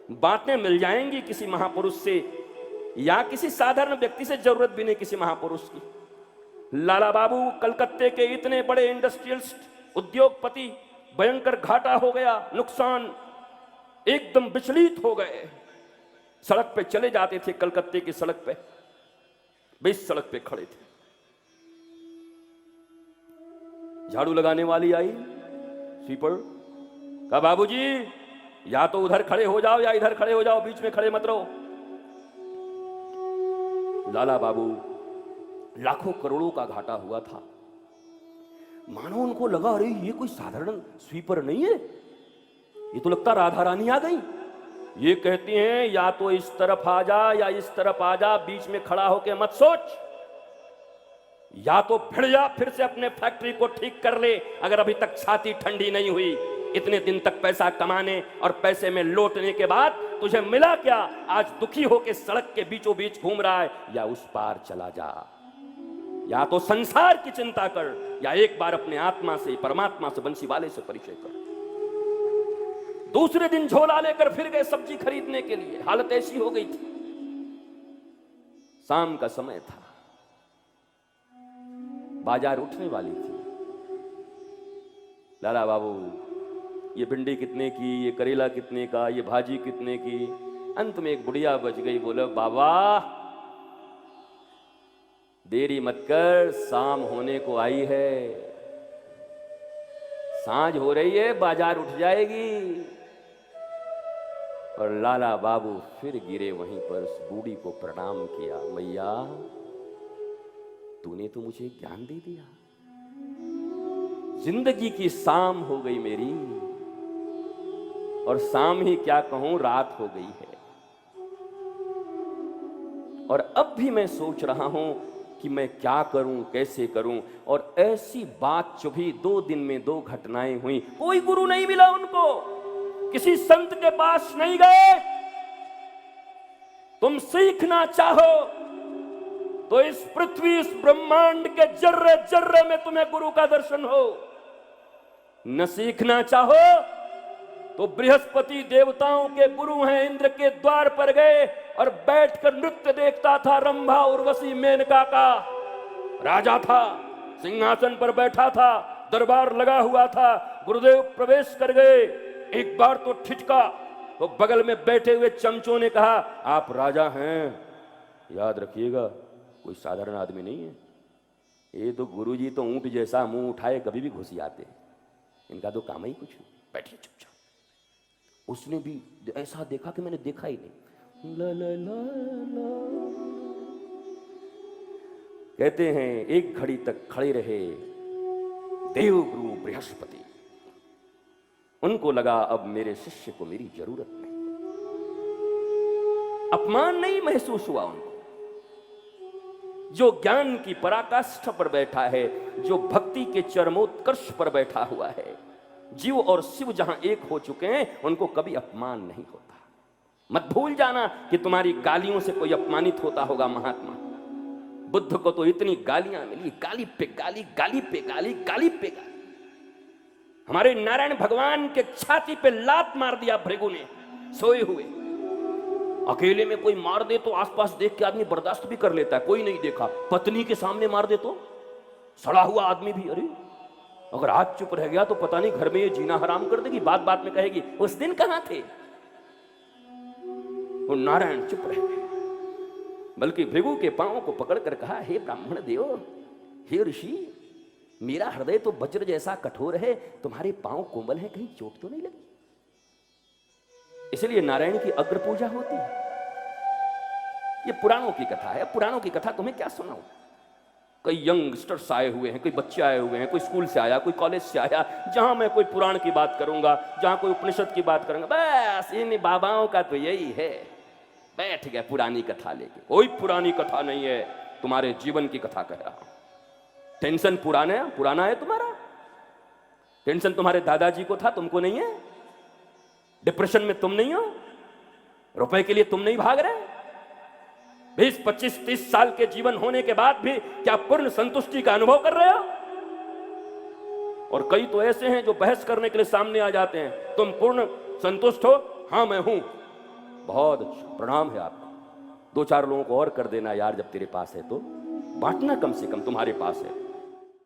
बातें मिल जाएंगी किसी महापुरुष से या किसी साधारण व्यक्ति से, जरूरत भी नहीं किसी महापुरुष की। लाला बाबू कलकत्ते के इतने बड़े इंडस्ट्रियलिस्ट, उद्योगपति, भयंकर घाटा हो गया, नुकसान, एकदम विचलित हो गए। सड़क पे चले जाते थे, कलकत्ते की सड़क पे, बीच सड़क पे खड़े थे। झाड़ू लगाने वाली आई, स्वीपर, कहा बाबूजी या तो उधर खड़े हो जाओ या इधर खड़े हो जाओ, बीच में खड़े मत रहो। लाला बाबू लाखों करोड़ों का घाटा हुआ था। मानो उनको लगा अरे ये कोई साधारण स्वीपर नहीं है, ये तो लगता राधा रानी आ गई। ये कहती हैं या तो इस तरफ आ जा या इस तरफ आ जा, बीच में खड़ा होके मत सोच, या तो भिड़ जा, फिर से अपने फैक्ट्री को ठीक कर ले अगर अभी तक छाती ठंडी नहीं हुई। इतने दिन तक पैसा कमाने और पैसे में लौटने के बाद तुझे मिला क्या? आज दुखी होके सड़क के बीचों बीच घूम रहा है। या उस पार चला जा, या तो संसार की चिंता कर, या एक बार अपने आत्मा से, परमात्मा से, बंसीवाले से परिचय कर। दूसरे दिन झोला लेकर फिर गए सब्जी खरीदने के लिए। हालत ऐसी हो गई थी, शाम का समय था, बाजार उठने वाली थी। लाला बाबू, ये भिंडी कितने की, ये करेला कितने का, ये भाजी कितने की। अंत में एक बुढ़िया बच गई, बोले बाबा देरी मत कर, शाम होने को आई है, सांझ हो रही है, बाजार उठ जाएगी। और लाला बाबू फिर गिरे वहीं पर, उस बूढ़ी को प्रणाम किया, मैया तूने तो मुझे ज्ञान दे दिया, जिंदगी की शाम हो गई मेरी, और शाम ही क्या कहूं, रात हो गई है। और अब भी मैं सोच रहा हूं कि मैं क्या करूं, कैसे करूं। और ऐसी बात चुभी, 2 दिन में 2 घटनाएं हुई। कोई गुरु नहीं मिला उनको, किसी संत के पास नहीं गए। तुम सीखना चाहो तो इस पृथ्वी, इस ब्रह्मांड के जर्रे जर्रे में तुम्हें गुरु का दर्शन हो। न सीखना चाहो तो बृहस्पति देवताओं के गुरु हैं, इंद्र के द्वार पर गए और बैठकर नृत्य देखता था। रंभा, उर्वशी, मेनका का राजा था, सिंहासन पर बैठा था, दरबार लगा हुआ था। गुरुदेव प्रवेश कर गए, एक बार तो ठिठका, तो बगल में बैठे हुए चमचों ने कहा आप राजा हैं, याद रखिएगा कोई साधारण आदमी नहीं है। ये तो गुरुजी तो ऊंट जैसा मुंह उठाए कभी भी घुस आते हैं, इनका तो काम ही कुछ नहीं, बैठिए चुपचाप। उसने भी ऐसा देखा कि मैंने देखा ही नहीं। ला ला ला ला। कहते हैं एक घड़ी तक खड़े रहे देवगुरु बृहस्पति। उनको लगा अब मेरे शिष्य को मेरी जरूरत नहीं। अपमान नहीं महसूस हुआ उनको। जो ज्ञान की पराकाष्ठा पर बैठा है, जो भक्ति के चरमोत्कर्ष पर बैठा हुआ है, जीव और शिव जहां एक हो चुके हैं, उनको कभी अपमान नहीं होता। मत भूल जाना कि तुम्हारी गालियों से कोई अपमानित होता होगा। महात्मा बुद्ध को तो इतनी गालियां मिली, गाली पे गाली, गाली पे गाली, गाली पे गाली। हमारे नारायण भगवान के छाती पे लात मार दिया भृगु ने सोए हुए। अकेले में कोई मार दे तो आसपास देख के आदमी बर्दाश्त भी कर लेता है, कोई नहीं देखा। पत्नी के सामने मार दे तो सड़ा हुआ आदमी भी, अरे अगर आज चुप रह गया तो पता नहीं घर में ये जीना हराम कर देगी, बात बात में कहेगी उस दिन कहां थे। वो नारायण चुप रह गए, बल्कि भृगु के पांव को पकड़कर कहा, हे ब्राह्मण देव, हे ऋषि, मेरा हृदय तो वज्र जैसा कठोर है, तुम्हारे पांव कोमल हैं, कहीं चोट तो नहीं लगी। इसलिए नारायण की अग्र पूजा होती है। ये पुराणों की कथा है। पुराणों की कथा तुम्हें क्या सुनाऊं। कई यंगस्टर्स आए हुए हैं, कोई बच्चे आए हुए हैं, कोई स्कूल से आया, कोई कॉलेज से आया। जहां मैं कोई पुराण की बात करूंगा, जहां कोई उपनिषद की बात करूंगा, बस इन बाबाओं का तो यही है, बैठ गए पुरानी कथा लेके। कोई पुरानी कथा नहीं है, तुम्हारे जीवन की कथा कह रहा हूं। टेंशन पुराना है तुम्हारा। टेंशन तुम्हारे दादाजी को था, तुमको नहीं है। डिप्रेशन में तुम नहीं हो, रुपए के लिए तुम नहीं भाग रहे। 20, 25, 30 साल के जीवन होने के बाद भी क्या पूर्ण संतुष्टि का अनुभव कर रहे हो? और कई तो ऐसे हैं जो बहस करने के लिए सामने आ जाते हैं, तुम पूर्ण संतुष्ट हो? हाँ मैं हूं। बहुत अच्छा, प्रणाम है आपको। दो चार लोगों को और कर देना यार, जब तेरे पास है तो बांटना, कम से कम तुम्हारे पास है।